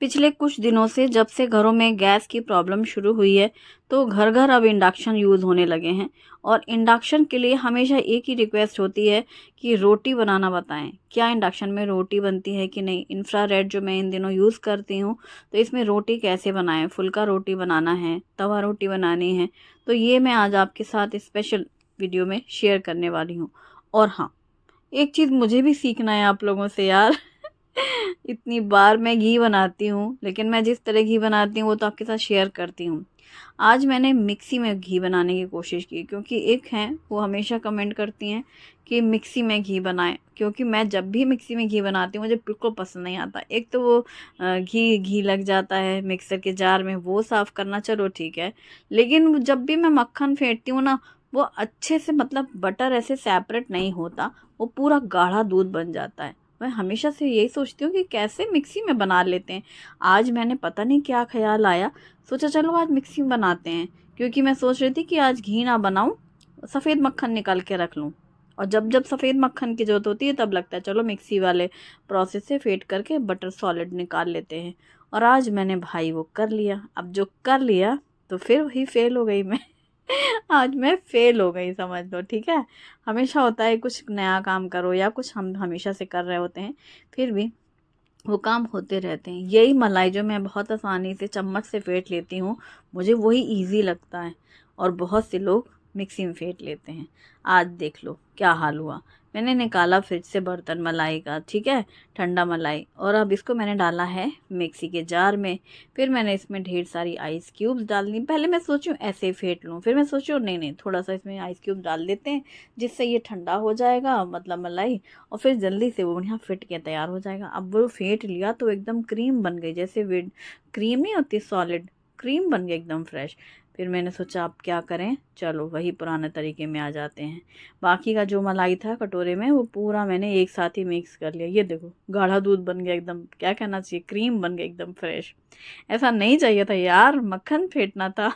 पिछले कुछ दिनों से जब से घरों में गैस की प्रॉब्लम शुरू हुई है तो घर घर अब इंडक्शन यूज़ होने लगे हैं। और इंडक्शन के लिए हमेशा एक ही रिक्वेस्ट होती है कि रोटी बनाना बताएं, क्या इंडक्शन में रोटी बनती है कि नहीं। इंफ्रारेड जो मैं इन दिनों यूज़ करती हूँ, तो इसमें रोटी कैसे बनाएं, फुल्का रोटी बनाना है, तवा रोटी बनानी है, तो ये मैं आज आपके साथ स्पेशल वीडियो में शेयर करने वाली हूँ। और हाँ, एक चीज़ मुझे भी सीखना है आप लोगों से यार। इतनी बार मैं घी बनाती हूँ, लेकिन मैं जिस तरह घी बनाती हूँ वो तो आपके साथ शेयर करती हूँ। आज मैंने मिक्सी में घी बनाने की कोशिश की, क्योंकि एक हैं वो हमेशा कमेंट करती हैं कि मिक्सी में घी बनाएं, क्योंकि मैं जब भी मिक्सी में घी बनाती हूँ मुझे बिल्कुल पसंद नहीं आता। एक तो वो घी घी लग जाता है मिक्सर के जार में, वो साफ़ करना चलो ठीक है, लेकिन जब भी मैं मक्खन फेंटती हूँ ना, वो अच्छे से मतलब बटर ऐसे सेपरेट नहीं होता, वो पूरा गाढ़ा दूध बन जाता है। मैं हमेशा से यही सोचती हूँ कि कैसे मिक्सी में बना लेते हैं। आज मैंने पता नहीं क्या ख़्याल आया, सोचा चलो आज मिक्सी में बनाते हैं, क्योंकि मैं सोच रही थी कि आज घी ना बनाऊँ, सफ़ेद मक्खन निकाल के रख लूँ। और जब जब सफ़ेद मक्खन की ज़रूरत होती है तब लगता है चलो मिक्सी वाले प्रोसेस से फेंट करके बटर सॉलिड निकाल लेते हैं। और आज मैंने भाई वो कर लिया। अब जो कर लिया तो फिर वही फ़ेल हो गई मैं। आज मैं फ़ेल हो गई समझ लो, ठीक है। हमेशा होता है कुछ नया काम करो या कुछ हम हमेशा से कर रहे होते हैं, फिर भी वो काम होते रहते हैं। यही मलाई जो मैं बहुत आसानी से चम्मच से फेंट लेती हूँ, मुझे वही ईज़ी लगता है, और बहुत से लोग मिक्सी में फेंट लेते हैं। आज देख लो क्या हाल हुआ। मैंने निकाला फ्रिज से बर्तन मलाई का, ठीक है, ठंडा मलाई, और अब इसको मैंने डाला है मिक्सी के जार में। फिर मैंने इसमें ढेर सारी आइस क्यूब्स डाल दी। पहले मैं सोची ऐसे ही फेंट लूँ, फिर मैं सोची नहीं नहीं, थोड़ा सा इसमें आइस क्यूब डाल देते हैं, जिससे ये ठंडा हो जाएगा मतलब मलाई, और फिर जल्दी से वो बढ़िया फिट के तैयार हो जाएगा। अब वो फेंट लिया तो एकदम क्रीम बन गई, जैसे विड क्रीम नहीं होती सॉलिड, क्रीम बन गई एकदम फ्रेश। फिर मैंने सोचा अब क्या करें, चलो वही पुराने तरीके में आ जाते हैं। बाकी का जो मलाई था कटोरे में वो पूरा मैंने एक साथ ही मिक्स कर लिया। ये देखो गाढ़ा दूध बन गया एकदम, क्या कहना चाहिए, क्रीम बन गया एकदम फ्रेश। ऐसा नहीं चाहिए था यार, मक्खन फेंटना था।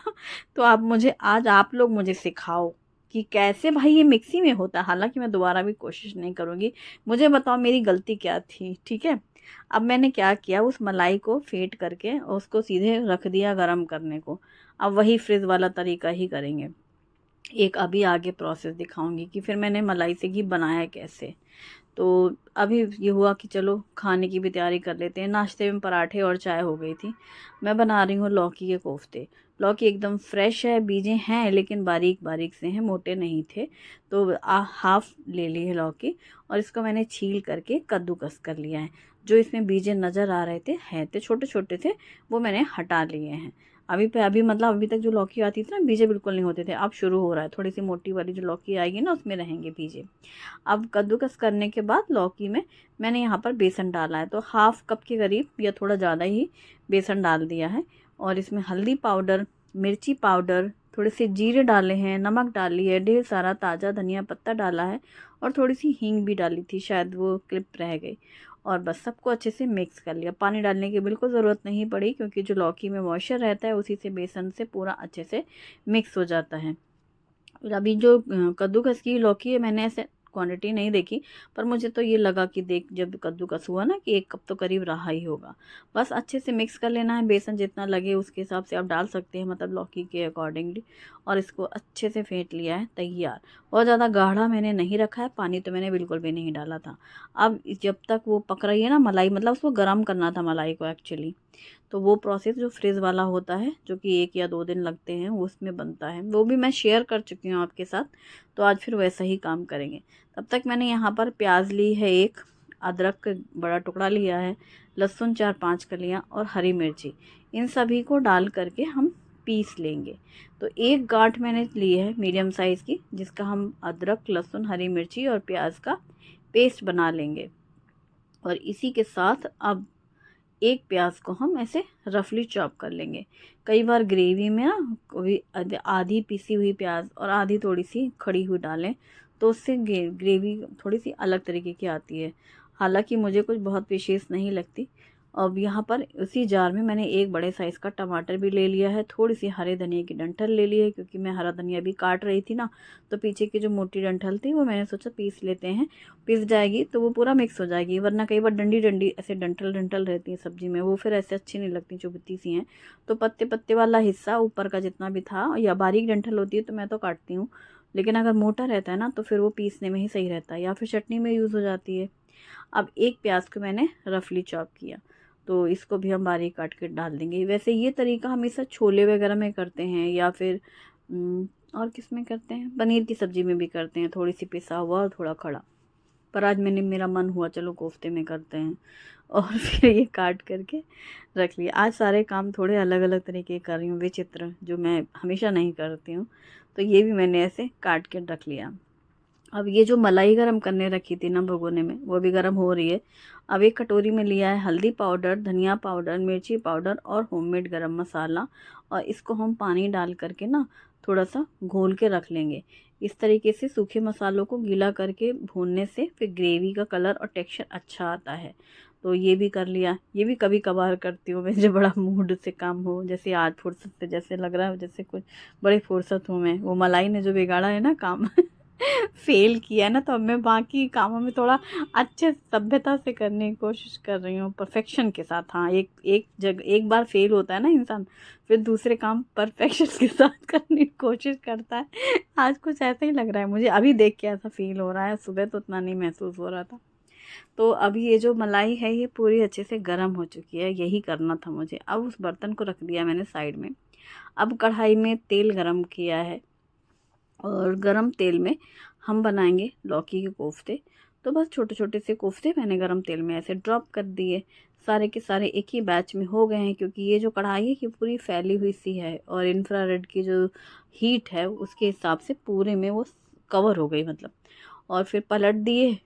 तो आज आप लोग मुझे सिखाओ कि कैसे भाई ये मिक्सी में होता है। हालाँकि मैं दोबारा भी कोशिश नहीं करूँगी। मुझे बताओ मेरी गलती क्या थी, ठीक है? अब मैंने क्या किया, उस मलाई को फेंट करके और उसको सीधे रख दिया गरम करने को। अब वही फ्रिज वाला तरीका ही करेंगे। एक अभी आगे प्रोसेस दिखाऊँगी कि फिर मैंने मलाई से घी बनाया कैसे। तो अभी ये हुआ कि चलो खाने की भी तैयारी कर लेते हैं। नाश्ते में पराठे और चाय हो गई थी। मैं बना रही हूँ लौकी के कोफ्ते। लौकी एकदम फ्रेश है, बीजें हैं लेकिन बारीक बारीक से हैं, मोटे नहीं थे। तो हाफ ले ली है लौकी, और इसको मैंने छील करके कद्दूकस कर लिया है। जो इसमें बीजें नज़र आ रहे थे, हैं तो छोटे छोटे थे, वो मैंने हटा लिए हैं। अभी मतलब अभी तक जो लौकी आती थी ना, बीजे बिल्कुल नहीं होते थे, अब शुरू हो रहा है, थोड़ी सी मोटी वाली जो लौकी आएगी ना उसमें रहेंगे बीजे। अब कद्दूकस करने के बाद लौकी में मैंने यहाँ पर बेसन डाला है, तो हाफ कप के करीब या थोड़ा ज़्यादा ही बेसन डाल दिया है। और इसमें हल्दी पाउडर, मिर्ची पाउडर, थोड़े से जीरे डाले हैं, नमक डाली है, ढेर सारा ताज़ा धनिया पत्ता डाला है, और थोड़ी सी हींग भी डाली थी, शायद वो क्लिप रह गई। और बस सबको अच्छे से मिक्स कर लिया। पानी डालने की बिल्कुल ज़रूरत नहीं पड़ी, क्योंकि जो लौकी में मॉइस्चर रहता है उसी से बेसन से पूरा अच्छे से मिक्स हो जाता है। और अभी जो कद्दूकस की लौकी है, मैंने ऐसे क्वांटिटी नहीं देखी, पर मुझे तो ये लगा कि देख जब कद्दूकस हुआ ना कि 1 कप तो करीब रहा ही होगा। बस अच्छे से मिक्स कर लेना है, बेसन जितना लगे उसके हिसाब से आप डाल सकते हैं, मतलब लौकी के अकॉर्डिंगली। और इसको अच्छे से फेंट लिया है, तैयार। बहुत ज़्यादा गाढ़ा मैंने नहीं रखा है, पानी तो मैंने बिल्कुल भी नहीं डाला था। अब जब तक वो पक रही है ना मलाई, मतलब उसको गर्म करना था मलाई को एक्चुअली, तो वो प्रोसेस जो फ्रिज वाला होता है, जो कि 1 या 2 दिन लगते हैं, वो उसमें बनता है, वो भी मैं शेयर कर चुकी हूँ आपके साथ। तो आज फिर वैसा ही काम करेंगे। तब तक मैंने यहाँ पर प्याज ली है एक, अदरक का बड़ा टुकड़ा लिया है, लहसुन 4-5 कलियाँ, और हरी मिर्ची, इन सभी को डाल करके हम पीस लेंगे। तो एक गांठ मैंने ली है मीडियम साइज़ की, जिसका हम अदरक, लहसुन, हरी मिर्ची और प्याज का पेस्ट बना लेंगे। और इसी के साथ अब एक प्याज को हम ऐसे रफली चॉप कर लेंगे। कई बार ग्रेवी में ना कोई आधी पिसी हुई प्याज और आधी थोड़ी सी खड़ी हुई डालें, तो उससे ग्रेवी थोड़ी सी अलग तरीके की आती है। हालांकि मुझे कुछ बहुत विशेष नहीं लगती, अब यहाँ पर उसी जार में मैंने एक बड़े साइज़ का टमाटर भी ले लिया है, थोड़ी सी हरे धनिया की डंठल ले ली है, क्योंकि मैं हरा धनिया भी काट रही थी ना, तो पीछे की जो मोटी डंठल थी वो मैंने सोचा पीस लेते हैं, पिस जाएगी तो वो पूरा मिक्स हो जाएगी, वरना कई बार डंडी डंडी ऐसे डंठल डंठल रहती है सब्जी में, वो फिर ऐसे अच्छी नहीं लगती, चुभती सी हैं। तो पत्ते पत्ते वाला हिस्सा ऊपर का जितना भी था, या बारीक डंठल होती है तो मैं तो काटती हूँ, लेकिन अगर मोटा रहता है ना तो फिर वो पीसने में ही सही रहता है, या फिर चटनी में यूज़ हो जाती है। अब एक प्याज को मैंने रफली चॉप किया, तो इसको भी हम बारीक काट के डाल देंगे। वैसे ये तरीका हमेशा छोले वगैरह में करते हैं, या फिर और किस में करते हैं, पनीर की सब्ज़ी में भी करते हैं, थोड़ी सी पिसा हुआ और थोड़ा खड़ा। पर आज मेरा मन हुआ चलो कोफ्ते में करते हैं, और फिर ये काट करके रख लिया। आज सारे काम थोड़े अलग अलग तरीके कर रही हूँ, विचित्र, जो मैं हमेशा नहीं करती हूँ, तो ये भी मैंने ऐसे काट के रख लिया। अब ये जो मलाई गरम करने रखी थी ना भगोने में, वो भी गरम हो रही है। अब एक कटोरी में लिया है हल्दी पाउडर, धनिया पाउडर, मिर्ची पाउडर और होममेड गरम मसाला, और इसको हम पानी डाल करके ना थोड़ा सा घोल के रख लेंगे। इस तरीके से सूखे मसालों को गीला करके भूनने से फिर ग्रेवी का कलर और टेक्सचर अच्छा आता है। तो ये भी कर लिया। ये भी कभी कभार करती हूँ मैं, जब बड़ा मूड से काम हो, जैसे आज फुर्सत से, जैसे लग रहा है जैसे कुछ बड़ी फुर्सत हूँ मैं, वो मलाई ने जो बिगाड़ा है ना काम फेल किया ना, तो अब मैं बाकी कामों में थोड़ा अच्छे सभ्यता से करने की कोशिश कर रही हूँ, परफेक्शन के साथ। हाँ, एक बार फेल होता है ना इंसान, फिर दूसरे काम परफेक्शन के साथ करने की कोशिश करता है। आज कुछ ऐसा ही लग रहा है मुझे, अभी देख के ऐसा फील हो रहा है, सुबह तो उतना नहीं महसूस हो रहा था। तो अभी ये जो मलाई है ये पूरी अच्छे से गर्म हो चुकी है, यही करना था मुझे। अब उस बर्तन को रख दिया मैंने साइड में। अब कढ़ाई में तेल गरम किया है, और गरम तेल में हम बनाएंगे लौकी के कोफ्ते। तो बस छोटे छोटे से कोफ्ते मैंने गरम तेल में ऐसे ड्रॉप कर दिए। सारे के सारे एक ही बैच में हो गए हैं, क्योंकि ये जो कढ़ाई है ये पूरी फैली हुई सी है, और इंफ्रारेड की जो हीट है उसके हिसाब से पूरे में वो कवर हो गई मतलब। और फिर पलट दिए,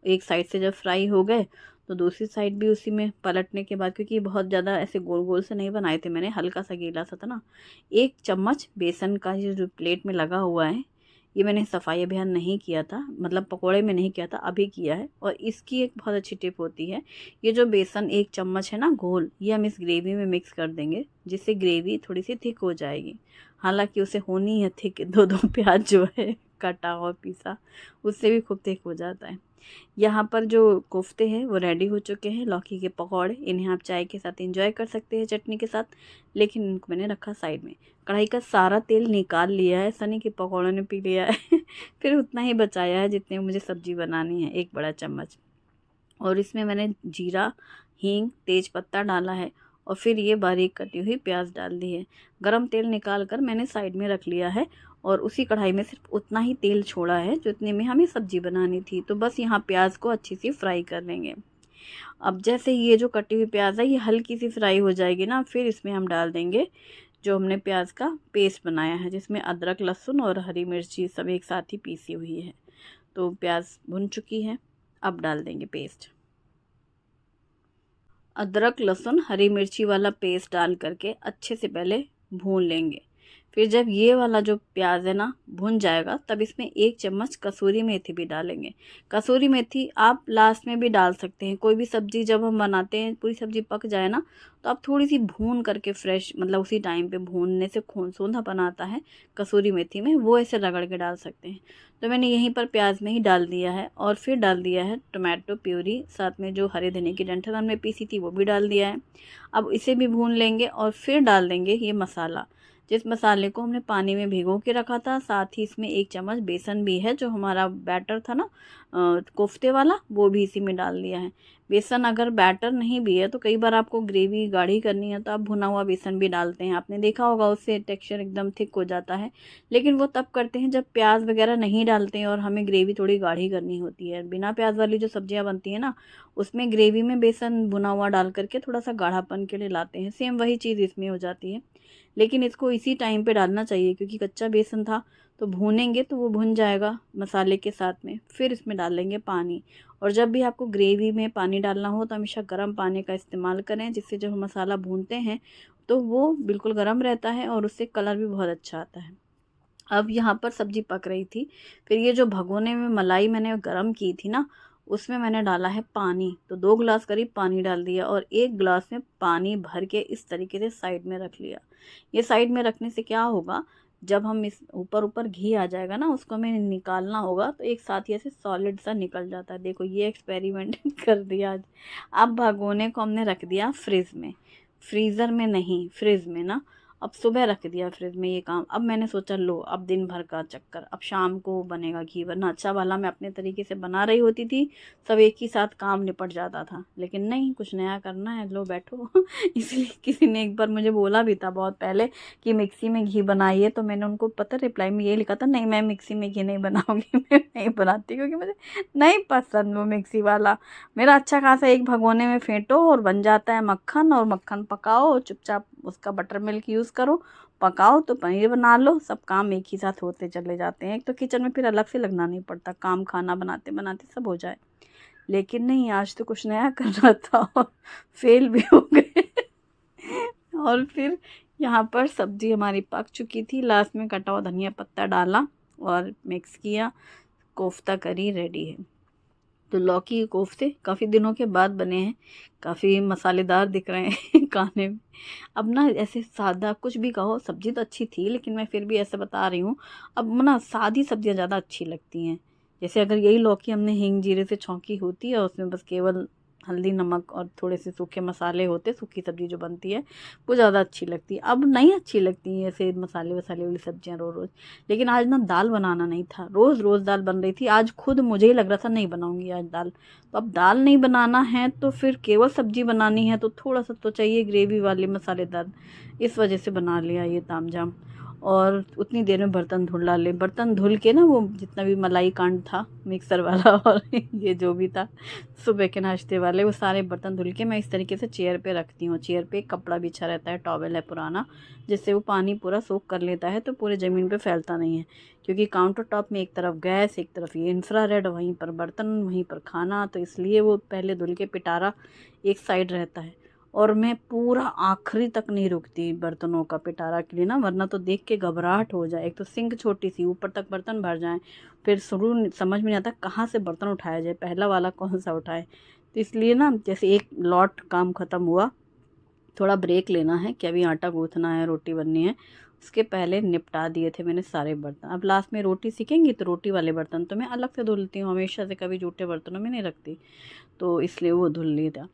एक साइड से जब फ्राई हो गए तो दूसरी साइड भी उसी में पलटने के बाद, क्योंकि बहुत ज़्यादा ऐसे गोल गोल से नहीं बनाए थे मैंने, हल्का सा गीला सा था ना। एक चम्मच बेसन का ये जो प्लेट में लगा हुआ है, ये मैंने सफाई अभियान नहीं किया था, मतलब पकोड़े में नहीं किया था, अभी किया है। और इसकी एक बहुत अच्छी टिप होती है, ये जो बेसन एक चम्मच है ना घोल, ये हम इस ग्रेवी में मिक्स कर देंगे, जिससे ग्रेवी थोड़ी सी थिक हो जाएगी। हालांकि उसे होनी है थिक, दो दो प्याज जो है कटा और पीसा, उससे भी खूब थिक हो जाता है। यहाँ पर जो कोफ्ते हैं वो रेडी हो चुके हैं, लौकी के पकौड़े। इन्हें आप चाय के साथ एंजॉय कर सकते हैं, चटनी के साथ, लेकिन इनको मैंने रखा साइड में। कढ़ाई का सारा तेल निकाल लिया है, सनी के पकौड़ों ने पी लिया है फिर उतना ही बचाया है जितने मुझे सब्जी बनानी है, एक बड़ा चम्मच। और इसमें मैंने जीरा, हींग, तेज पत्ता डाला है, और फिर ये बारीक कटी हुई प्याज डाल दी है। गरम तेल निकाल कर मैंने साइड में रख लिया है, और उसी कढ़ाई में सिर्फ उतना ही तेल छोड़ा है जितने में हमें सब्जी बनानी थी। तो बस यहाँ प्याज को अच्छी सी फ्राई कर लेंगे। अब जैसे ये जो कटी हुई प्याज है ये हल्की सी फ्राई हो जाएगी ना, फिर इसमें हम डाल देंगे जो हमने प्याज का पेस्ट बनाया है, जिसमें अदरक, लहसुन और हरी मिर्ची सब एक साथ ही पीसी हुई है। तो प्याज भुन चुकी है, अब डाल देंगे पेस्ट। अदरक, लहसुन, हरी मिर्ची वाला पेस्ट डाल करके अच्छे से पहले भून लेंगे। फिर जब ये वाला जो प्याज है ना भुन जाएगा, तब इसमें एक चम्मच कसूरी मेथी भी डालेंगे। कसूरी मेथी आप लास्ट में भी डाल सकते हैं। कोई भी सब्ज़ी जब हम बनाते हैं, पूरी सब्ज़ी पक जाए ना, तो आप थोड़ी सी भून करके फ्रेश, मतलब उसी टाइम पे भूनने से सोंधापन आता है कसूरी मेथी में, वो ऐसे रगड़ के डाल सकते हैं। तो मैंने यहीं पर प्याज में ही डाल दिया है, और फिर डाल दिया है टोमेटो प्यूरी, साथ में जो हरे धनिया की डंठल हमने पीसी थी वो भी डाल दिया है। अब इसे भी भून लेंगे, और फिर डाल देंगे ये मसाला, जिस मसाले को हमने पानी में भिगो के रखा था। साथ ही इसमें एक चम्मच बेसन भी है, जो हमारा बैटर था ना कोफ्ते वाला, वो भी इसी में डाल दिया है। बेसन अगर बैटर नहीं भी है तो कई बार आपको ग्रेवी गाढ़ी करनी है तो आप भुना हुआ बेसन भी डालते हैं, आपने देखा होगा, उससे टेक्सचर एकदम थिक हो जाता है। लेकिन वो तब करते हैं जब प्याज वगैरह नहीं डालते हैं और हमें ग्रेवी थोड़ी गाढ़ी करनी होती है। बिना प्याज वाली जो सब्जियां बनती हैं ना, उसमें ग्रेवी में बेसन भुना हुआ डाल करके थोड़ा सा गाढ़ापन के लिए लाते हैं। सेम वही चीज़ इसमें हो जाती है, लेकिन इसको इसी टाइम पे डालना चाहिए, क्योंकि कच्चा बेसन था, तो भूनेंगे तो वो भुन जाएगा मसाले के साथ में। फिर इसमें डालेंगे पानी, और जब भी आपको ग्रेवी में पानी डालना हो तो हमेशा गर्म पानी का इस्तेमाल करें, जिससे जब हम मसाला भूनते हैं तो वो बिल्कुल गर्म रहता है, और उससे कलर भी बहुत अच्छा आता है। अब यहाँ पर सब्जी पक रही थी, फिर ये जो भगोने में मलाई मैंने गरम की थी ना, उसमें मैंने डाला है पानी, तो 2 गिलास करीब पानी डाल दिया और 1 गिलास में पानी भर के इस तरीके से साइड में रख लिया। ये साइड में रखने से क्या होगा, जब हम इस ऊपर ऊपर घी आ जाएगा ना, उसको हमें निकालना होगा तो एक साथ ही ऐसे सॉलिड सा निकल जाता है। देखो ये एक्सपेरिमेंट कर दिया आज। अब भगोने को हमने रख दिया फ्रिज में, फ्रीज़र में नहीं, फ्रिज में ना। अब सुबह रख दिया फ्रिज में ये काम। अब मैंने सोचा लो अब दिन भर का चक्कर, अब शाम को बनेगा घी, वरना अच्छा वाला मैं अपने तरीके से बना रही होती थी, सब एक ही साथ काम निपट जाता था। लेकिन नहीं, कुछ नया करना है, लो बैठो। इसलिए किसी ने एक बार मुझे बोला भी था बहुत पहले कि मिक्सी में घी बनाइए, तो मैंने उनको पता रिप्लाई में ये लिखा था, नहीं मैं मिक्सी में घी नहीं बनाऊंगी। मैं नहीं बनाती क्योंकि मुझे नहीं पसंद वो मिक्सी वाला। मेरा अच्छा खासा एक भगोने में फेंटो और बन जाता है मक्खन, और मक्खन पकाओ चुपचाप, उसका बटर मिल्क यूज़ करो, पकाओ तो पनीर बना लो, सब काम एक ही साथ होते चले जाते हैं। एक तो किचन में फिर अलग से लगना नहीं पड़ता, काम खाना बनाते बनाते सब हो जाए। लेकिन नहीं, आज तो कुछ नया करना था और फेल भी हो गए। और फिर यहाँ पर सब्जी हमारी पक चुकी थी, लास्ट में कटा हुआ धनिया पत्ता डाला और मिक्स किया, कोफ्ता करी रेडी है। तो लौकी के कोफ्ते काफ़ी दिनों के बाद बने हैं, काफ़ी मसालेदार दिख रहे हैं खाने में। अब ना ऐसे सादा कुछ भी कहो, सब्ज़ी तो अच्छी थी लेकिन मैं फिर भी ऐसे बता रही हूँ, अब ना सादी सब्जियाँ ज़्यादा अच्छी लगती हैं। जैसे अगर यही लौकी हमने हींग जीरे से छौंकी होती है और उसमें बस केवल हल्दी नमक और थोड़े से सूखे मसाले होते, सूखी सब्ज़ी जो बनती है वो ज़्यादा अच्छी लगती है। अब नहीं अच्छी लगती हैं ऐसे मसाले वसाले वाली सब्जियाँ रोज़ रोज़। लेकिन आज ना दाल बनाना नहीं था, रोज़ रोज़ दाल बन रही थी, आज खुद मुझे ही लग रहा था नहीं बनाऊंगी आज दाल। तो अब दाल नहीं बनाना है तो फिर केवल सब्जी बनानी है, तो थोड़ा सा तो चाहिए ग्रेवी वाली मसालेदार, इस वजह से बना लिया ये तामझाम। और उतनी देर में बर्तन धुल डाले, बर्तन धुल के ना वो जितना भी मलाई कांड था मिक्सर वाला और ये जो भी था सुबह के नाश्ते वाले, वो सारे बर्तन धुल के मैं इस तरीके से चेयर पे रखती हूँ। चेयर पे एक कपड़ा बिछा रहता है, टॉवेल है पुराना, जिससे वो पानी पूरा सोख कर लेता है, तो पूरे ज़मीन पे फैलता नहीं है। क्योंकि काउंटर टॉप में एक तरफ गैस, एक तरफ ये इंफ्रारेड, वहीं पर बर्तन, वहीं पर खाना, तो इसलिए वो पहले धुल के पिटारा एक साइड रहता है। और मैं पूरा आखिरी तक नहीं रुकती बर्तनों का पिटारा के लिए ना, वरना तो देख के घबराहट हो जाए। एक तो सिंक छोटी सी, ऊपर तक बर्तन भर जाएं, फिर समझ में नहीं आता कहाँ से बर्तन उठाया जाए, पहला वाला कौन सा उठाए। तो इसलिए ना जैसे एक लॉट काम ख़त्म हुआ, थोड़ा ब्रेक लेना है कि अभी आटा गूँथना है, रोटी बननी है, उसके पहले निपटा दिए थे मैंने सारे बर्तन। अब लास्ट में रोटी सीखेंगी तो रोटी वाले बर्तन तो मैं अलग से धुलती हूँ हमेशा से, कभी जूठे बर्तनों में नहीं रखती, तो इसलिए वो धुल लिया था।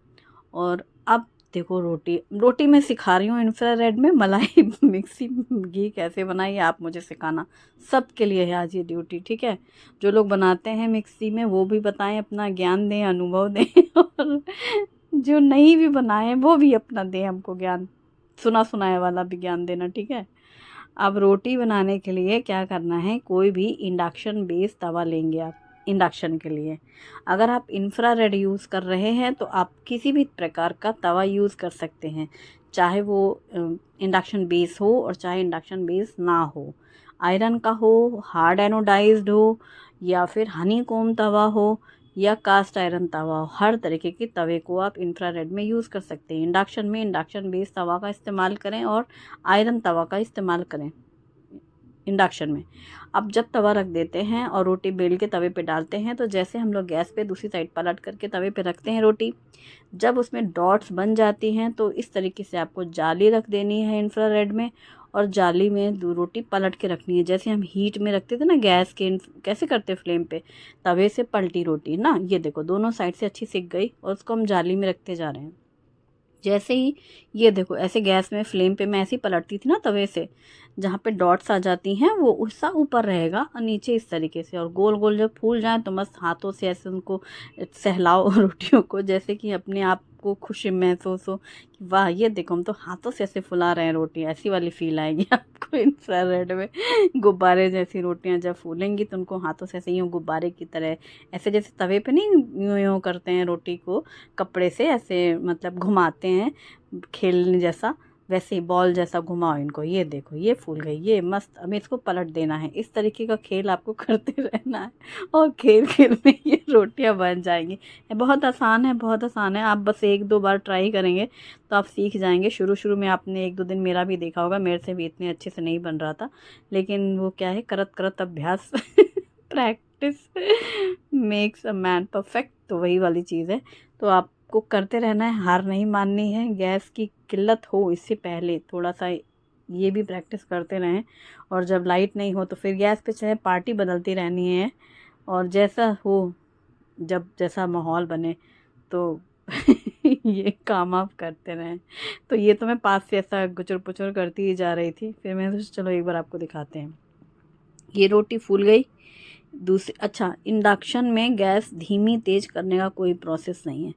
और अब देखो रोटी रोटी मैं सिखा रही हूँ इंफ्रारेड में, मलाई मिक्सी घी कैसे बनाइए आप मुझे सिखाना, सबके लिए है आज ये ड्यूटी, ठीक है। जो लोग बनाते हैं मिक्सी में वो भी बताएं, अपना ज्ञान दें, अनुभव दें और जो नहीं भी बनाए वो भी अपना दें हमको ज्ञान, सुना सुनाया वाला भी ज्ञान देना, ठीक है। अब रोटी बनाने के लिए क्या करना है, कोई भी इंडक्शन बेस तवा लेंगे आप इंडक्शन के लिए। अगर आप इंफ्रारेड यूज़ कर रहे हैं तो आप किसी भी प्रकार का तवा यूज़ कर सकते हैं, चाहे वो इंडक्शन बेस हो और चाहे इंडक्शन बेस ना हो, आयरन का हो, हार्ड एनोडाइज्ड हो, या फिर हनी कोम तवा हो, या कास्ट आयरन तवा हो, हर तरीके के तवे को आप इंफ्रारेड में यूज़ कर सकते हैं। इंडक्शन में इंडक्शन बेस तवा का इस्तेमाल करें और आयरन तवा का इस्तेमाल करें इंडक्शन में। अब जब तवा रख देते हैं और रोटी बेल के तवे पे डालते हैं, तो जैसे हम लोग गैस पे दूसरी साइड पलट करके तवे पे रखते हैं रोटी, जब उसमें डॉट्स बन जाती हैं तो इस तरीके से आपको जाली रख देनी है इंफ्रारेड में, और जाली में रोटी पलट के रखनी है। जैसे हम हीट में रखते थे ना गैस के, कैसे करते फ्लेम पे, तवे से पलटी रोटी ना, ये देखो दोनों साइड से अच्छी सिक गई और उसको हम जाली में रखते जा रहे हैं। जैसे ही ये देखो ऐसे गैस में फ्लेम पे मैं ऐसे ही पलटती थी ना तवे से, जहाँ पे डॉट्स आ जाती हैं वो उसका ऊपर रहेगा और नीचे इस तरीके से, और गोल गोल जब फूल जाए तो मस्त हाथों से ऐसे उनको सहलाओ रोटियों को, जैसे कि अपने आप को खुशी महसूस हो कि वाह ये देखो हम तो हाथों से ऐसे फुला रहे हैं रोटी, ऐसी वाली फील आएगी आपको इंफ्रारेड में। गुब्बारे जैसी रोटियां जब फूलेंगी तो उनको हाथों से ऐसे यूँ गुब्बारे की तरह, ऐसे जैसे तवे पे नहीं यूँ यूँ करते हैं रोटी को कपड़े से ऐसे, मतलब घुमाते हैं खेलने जैसा, वैसे ही बॉल जैसा घुमाओ इनको, ये देखो ये फूल गई, ये मस्त, हमें इसको पलट देना है। इस तरीके का खेल आपको करते रहना है और खेल खेल में ये रोटियां बन जाएंगी। ये बहुत आसान है, बहुत आसान है, आप बस एक दो बार ट्राई करेंगे तो आप सीख जाएंगे। शुरू शुरू में आपने एक दो दिन मेरा भी देखा होगा, मेरे से भी इतने अच्छे से नहीं बन रहा था, लेकिन वो क्या है, करत करत अभ्यास practice makes a man perfect, तो वही वाली चीज़ है। तो आपको करते रहना है, हार नहीं माननी है। गैस की किल्लत हो इससे पहले थोड़ा सा ये भी प्रैक्टिस करते रहें, और जब लाइट नहीं हो तो फिर गैस पे चाहे पार्टी बदलती रहनी है, और जैसा हो, जब जैसा माहौल बने तो ये काम आप करते रहें। तो ये तो मैं पास से ऐसा गुचर पुचर करती ही जा रही थी, फिर मैंने सोचा चलो एक बार आपको दिखाते हैं। ये रोटी फूल गई। दूसरी, अच्छा, इंडक्शन में गैस धीमी तेज करने का कोई प्रोसेस नहीं है।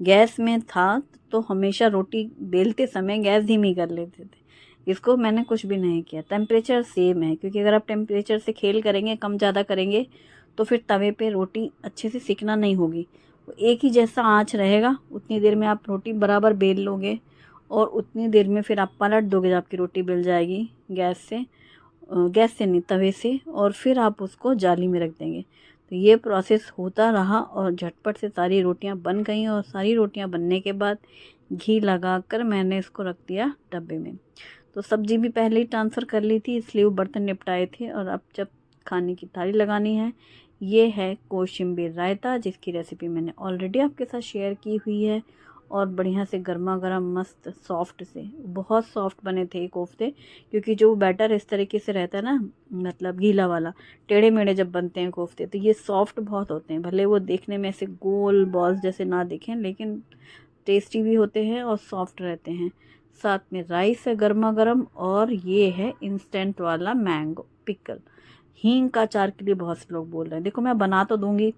गैस में था तो हमेशा रोटी बेलते समय गैस धीमी कर लेते थे। इसको मैंने कुछ भी नहीं किया, टेम्परेचर सेम है, क्योंकि अगर आप टेम्परेचर से खेल करेंगे, कम ज़्यादा करेंगे, तो फिर तवे पे रोटी अच्छे से सिकना नहीं होगी। एक ही जैसा आँच रहेगा, उतनी देर में आप रोटी बराबर बेल लोगे, और उतनी देर में फिर आप पलट दोगे जब आपकी रोटी बेल जाएगी गैस से नहीं, तवे से, और फिर आप उसको जाली में रख देंगे। तो ये प्रोसेस होता रहा और झटपट से सारी रोटियां बन गईं, और सारी रोटियां बनने के बाद घी लगाकर मैंने इसको रख दिया डब्बे में। तो सब्जी भी पहले ही ट्रांसफ़र कर ली थी, इसलिए वो बर्तन निपटाए थे। और अब जब खाने की थाली लगानी है, ये है कोशिम्बीर रायता, जिसकी रेसिपी मैंने ऑलरेडी आपके साथ शेयर की हुई है। और बढ़िया से गर्मा गर्म मस्त सॉफ्ट से, बहुत सॉफ्ट बने थे कोफ्ते, क्योंकि जो बैटर इस तरीके से रहता है ना, मतलब गीला वाला, टेढ़े मेढ़े जब बनते हैं कोफ्ते तो ये सॉफ्ट बहुत होते हैं। भले वो देखने में ऐसे गोल बॉल्स जैसे ना दिखें, लेकिन टेस्टी भी होते हैं और सॉफ्ट रहते हैं। साथ में राइस है गर्मा गर्म, और ये है इंस्टेंट वाला मैंगो पिकल। हींग का अचार के लिए बहुत से लोग बोल रहे हैं, देखो मैं बना तो दूंगी,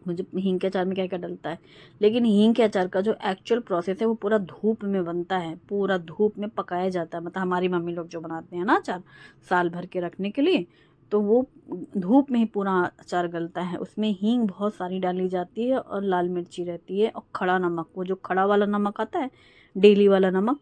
मुझे हींग के अचार में क्या क्या डलता है, लेकिन हींग के अचार का जो एक्चुअल प्रोसेस है वो पूरा धूप में बनता है, पूरा धूप में पकाया जाता है। मतलब हमारी मम्मी लोग जो बनाते हैं ना अचार साल भर के रखने के लिए, तो वो धूप में ही पूरा अचार गलता है। उसमें हींग बहुत सारी डाली जाती है, और लाल मिर्ची रहती है, और खड़ा नमक, वो जो खड़ा वाला नमक आता है, डेली वाला नमक,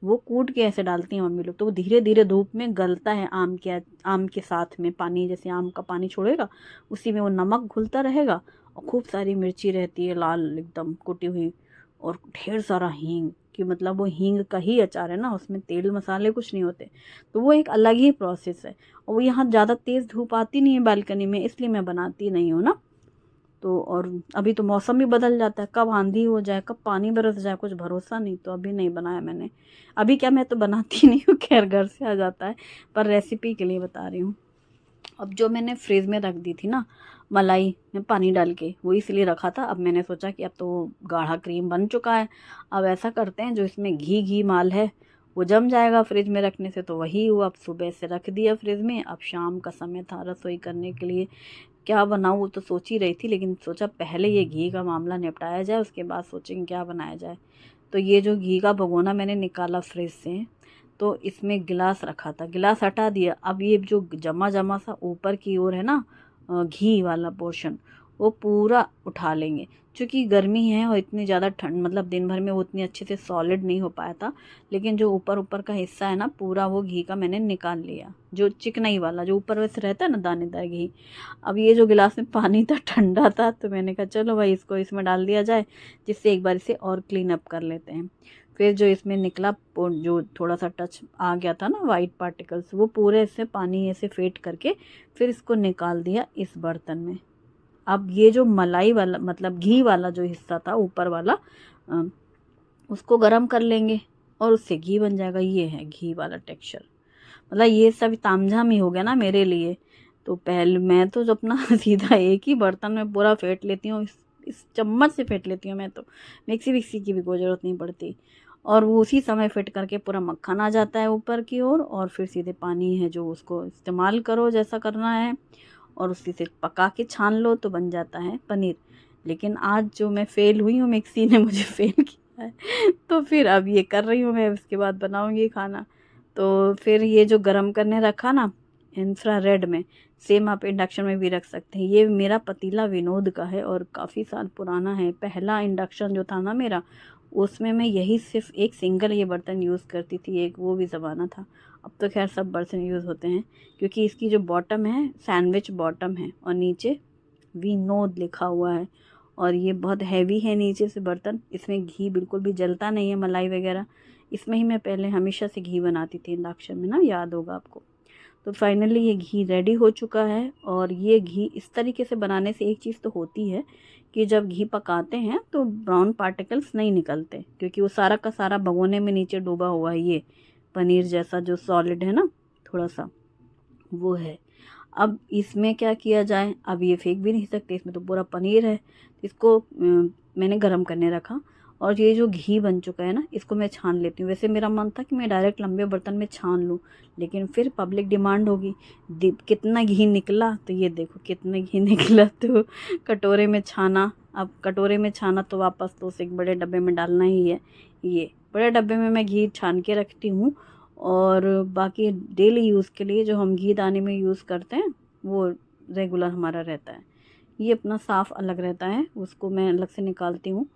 वो कूट के ऐसे डालती हैं मम्मी लोग। तो वो धीरे धीरे धूप में गलता है, आम के साथ में पानी, जैसे आम का पानी छोड़ेगा उसी में वो नमक घुलता रहेगा। और खूब सारी मिर्ची रहती है लाल एकदम कुटी हुई, और ढेर सारा हींग, कि मतलब वो हींग का ही अचार है ना, उसमें तेल मसाले कुछ नहीं होते। तो वो एक अलग ही प्रोसेस है। और वो यहाँ ज़्यादा तेज़ धूप आती नहीं है बालकनी में, इसलिए मैं बनाती नहीं हूँ ना। तो और अभी तो मौसम भी बदल जाता है, कब आंधी हो जाए, कब पानी बरस जाए, कुछ भरोसा नहीं, तो अभी नहीं बनाया मैंने। अभी क्या, मैं तो बनाती नहीं हूँ, खैर घर से आ जाता है, पर रेसिपी के लिए बता रही हूँ। अब जो मैंने फ्रिज में रख दी थी ना मलाई में पानी डाल के, वो इसलिए रखा था, अब मैंने सोचा कि अब तो गाढ़ा क्रीम बन चुका है, अब ऐसा करते हैं जो इसमें घी घी माल है वो जम जाएगा फ्रिज में रखने से। तो वही हुआ, अब सुबह से रख दिया फ्रिज में। अब शाम का समय था रसोई करने के लिए, क्या बनाऊँ वो तो सोच ही रही थी, लेकिन सोचा पहले ये घी का मामला निपटाया जाए, उसके बाद सोचेंगे क्या बनाया जाए। तो ये जो घी का भगोना मैंने निकाला फ्रिज से, तो इसमें गिलास रखा था, गिलास हटा दिया। अब ये जो जमा जमा सा ऊपर की ओर है ना, घी वाला पोर्शन, वो पूरा उठा लेंगे। क्योंकि गर्मी है और इतनी ज़्यादा ठंड, मतलब दिन भर में वो उतनी अच्छे से सॉलिड नहीं हो पाया था, लेकिन जो ऊपर ऊपर का हिस्सा है ना पूरा, वो घी का मैंने निकाल लिया, जो चिकनाई वाला जो ऊपर वैसे रहता है ना दानेदार घी। अब ये जो गिलास में पानी था ठंडा था, तो मैंने कहा चलो भाई इसको इसमें डाल दिया जाए, जिससे एक बार इसे और क्लीन अप कर लेते हैं। फिर जो इसमें निकला, जो थोड़ा सा टच आ गया था ना वाइट पार्टिकल्स, वो पूरे इससे पानी ऐसे फेंट करके फिर इसको निकाल दिया इस बर्तन में। अब ये जो मलाई वाला, मतलब घी वाला जो हिस्सा था ऊपर वाला, अ, उसको गरम कर लेंगे, और उससे घी बन जाएगा। ये है घी वाला टेक्सचर। मतलब ये सब तामझाम ही हो गया ना मेरे लिए। तो पहले मैं तो अपना सीधा एक ही बर्तन में पूरा फेंट लेती हूँ, इस चम्मच से फेंट लेती हूँ मैं तो, मिक्सी विक्सी की भी कोई ज़रूरत नहीं पड़ती। और वो उसी समय फिट करके पूरा मक्खन आ जाता है ऊपर की ओर, और फिर सीधे पानी है जो उसको इस्तेमाल करो जैसा करना है, और उसी से पका के छान लो तो बन जाता है पनीर। लेकिन आज जो मैं फ़ेल हुई हूँ, मिक्सी ने मुझे फ़ेल किया है, तो फिर अब ये कर रही हूँ मैं, उसके बाद बनाऊँगी खाना। तो फिर ये जो गरम करने रखा ना इंफ्रारेड में, सेम आप इंडक्शन में भी रख सकते हैं। ये मेरा पतीला विनोद का है और काफ़ी साल पुराना है। पहला इंडक्शन जो था ना मेरा, उसमें मैं यही सिर्फ एक सिंगल ये बर्तन यूज़ करती थी, एक वो भी ज़माना था। अब तो खैर सब बर्तन यूज़ होते हैं, क्योंकि इसकी जो बॉटम है सैंडविच बॉटम है, और नीचे विनोद लिखा हुआ है, और ये बहुत हैवी है नीचे से बर्तन। इसमें घी बिल्कुल भी जलता नहीं है, मलाई वगैरह। इसमें ही मैं पहले हमेशा से घी बनाती थी इंडक्शन में ना, याद होगा आपको। तो फाइनली ये घी रेडी हो चुका है। और ये घी इस तरीके से बनाने से एक चीज़ तो होती है कि जब घी पकाते हैं तो ब्राउन पार्टिकल्स नहीं निकलते, क्योंकि वो सारा का सारा भगोने में नीचे डूबा हुआ है। ये पनीर जैसा जो सॉलिड है ना, थोड़ा सा वो है। अब इसमें क्या किया जाए, अब ये फेंक भी नहीं सकते, इसमें तो पूरा पनीर है। इसको मैंने गरम करने रखा और ये जो घी बन चुका है ना, इसको मैं छान लेती हूँ। वैसे मेरा मन था कि मैं डायरेक्ट लंबे बर्तन में छान लूँ, लेकिन फिर पब्लिक डिमांड होगी कितना घी निकला, तो ये देखो कितना घी निकला। तो कटोरे में छाना, अब कटोरे में छाना तो वापस तो उसे एक बड़े डब्बे में डालना ही है। ये बड़े डब्बे में मैं घी छान के रखती हूँ। और बाकी डेली यूज़ के लिए जो हम घी दाने में यूज़ करते हैं वो रेगुलर हमारा रहता है। ये अपना साफ़ अलग रहता है, उसको मैं अलग से निकालती हूँ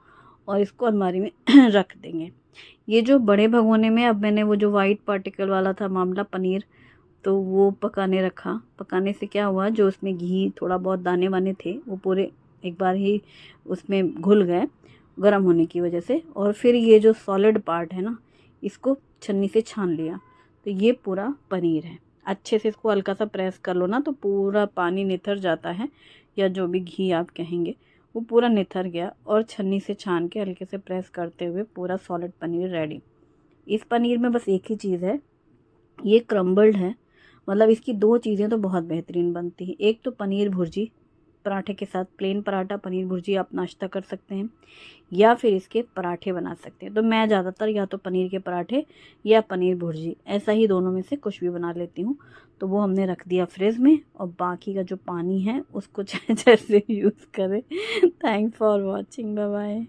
और इसको अलमारी में रख देंगे। ये जो बड़े भगोने में अब मैंने वो जो वाइट पार्टिकल वाला था मामला पनीर, तो वो पकाने रखा। पकाने से क्या हुआ, जो उसमें घी थोड़ा बहुत दाने वाने थे वो पूरे एक बार ही उसमें घुल गए गर्म होने की वजह से। और फिर ये जो सॉलिड पार्ट है ना, इसको छन्नी से छान लिया, तो ये पूरा पनीर है। अच्छे से इसको हल्का सा प्रेस कर लो ना, तो पूरा पानी निथर जाता है, या जो भी घी आप कहेंगे वो पूरा निथर गया। और छन्नी से छान के हल्के से प्रेस करते हुए पूरा सॉलिड पनीर रेडी। इस पनीर में बस एक ही चीज़ है, ये क्रम्बल्ड है। मतलब इसकी दो चीज़ें तो बहुत बेहतरीन बनती हैं। एक तो पनीर भुर्जी, पराठे के साथ प्लेन पराठा पनीर भुर्जी आप नाश्ता कर सकते हैं, या फिर इसके पराठे बना सकते हैं। तो मैं ज़्यादातर या तो पनीर के पराठे या पनीर भुर्जी, ऐसा ही दोनों में से कुछ भी बना लेती हूँ। तो वो हमने रख दिया फ्रिज में, और बाकी का जो पानी है उसको जैसे यूज़ करें। Thanks for watching, bye bye.